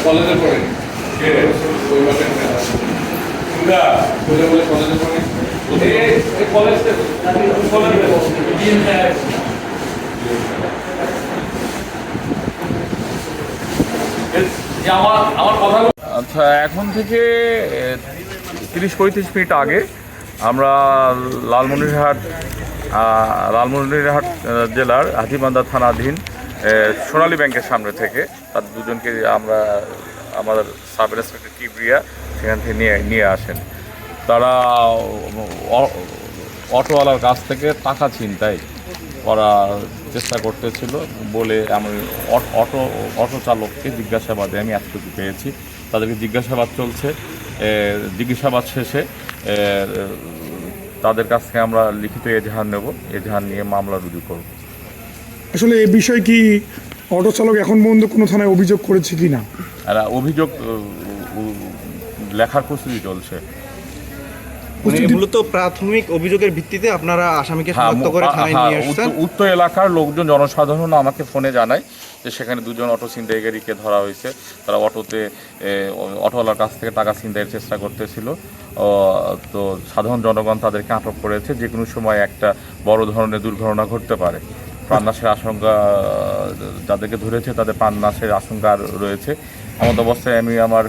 কলেজে পড়ে আচ্ছা, এখন থেকে 30-35 মিনিট আগে আমরা লালমনিরহাট জেলার হাতীবান্ধা থানাধীন সোনালী ব্যাংকের সামনে থেকে তার দুজনকে আমরা আমাদের সাব ইন্সপেক্টর কিবরিয়া সেখান থেকে নিয়ে আসেন। তারা অটোওয়ালার কাছ থেকে টাকা ছিনতাই করার চেষ্টা করতেছিল বলে আমি অটো চালককে জিজ্ঞাসাবাদে আমি এতটুকু পেয়েছি। তাদেরকে জিজ্ঞাসাবাদ চলছে। জিজ্ঞাসাবাদ শেষে তাদের কাছ থেকে আমরা লিখিত এজাহার নেব, এজাহার নিয়ে মামলা রুজু করব। আসলে এই বিষয়ে কি অটো চালক এখন পর্যন্ত কোনো থানায় অভিযোগ করেছে কি না? অভিযোগ লেখার প্রস্তুতি চলছে। মূলত প্রাথমিক অভিযোগের ভিত্তিতে আপনারা আসামিকে শনাক্ত করে থানায় নিয়ে আসছেন। উত্তর এলাকার লোকজন, জনসাধারণ আমাকে ফোনে জানায় যে সেখানে দুজন অটো ছিনতাইকারীকে ধরা হয়েছে। তারা অটোওয়ালার কাছ থেকে টাকা ছিনতাইয়ের চেষ্টা করতেছিল। তো সাধারণ জনগণ তাদেরকে আটক করেছে। যে কোনো সময় একটা বড় ধরনের দুর্ঘটনা ঘটতে পারে। প্রাণনাশের আশঙ্কা, যাদেরকে ধরেছে তাদের প্রাণনাশের আশঙ্কা রয়েছে। এমন অবস্থায় আমি আমার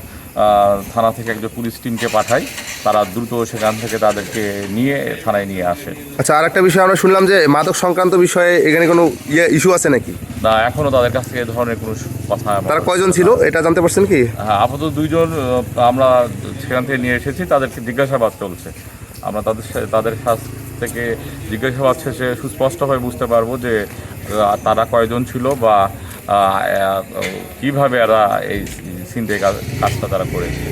থানা থেকে একজন পুলিশ টিমকে পাঠাই। তারা দ্রুত সেখান থেকে তাদেরকে নিয়ে থানায় নিয়ে আসে। আচ্ছা, আর একটা বিষয় আমরা শুনলাম যে মাদক সংক্রান্ত বিষয়ে এখানে কোনো ইস্যু আছে নাকি? না, এখনও তাদের কাছ থেকে এ ধরনের কোনো কথা। তারা কয়জন ছিল এটা জানতে পারছেন কি? হ্যাঁ, আপাতত 2 জন আমরা সেখান থেকে নিয়ে এসেছি। তাদেরকে জিজ্ঞাসাবাদ চলছে। আমরা তাদের কাছ থেকে জিজ্ঞাসাবাদ শেষে সুস্পষ্টভাবে বুঝতে পারবো যে তারা কয়জন ছিল বা কীভাবে এরা এই ছিনতাই কাজটা তারা করেছে।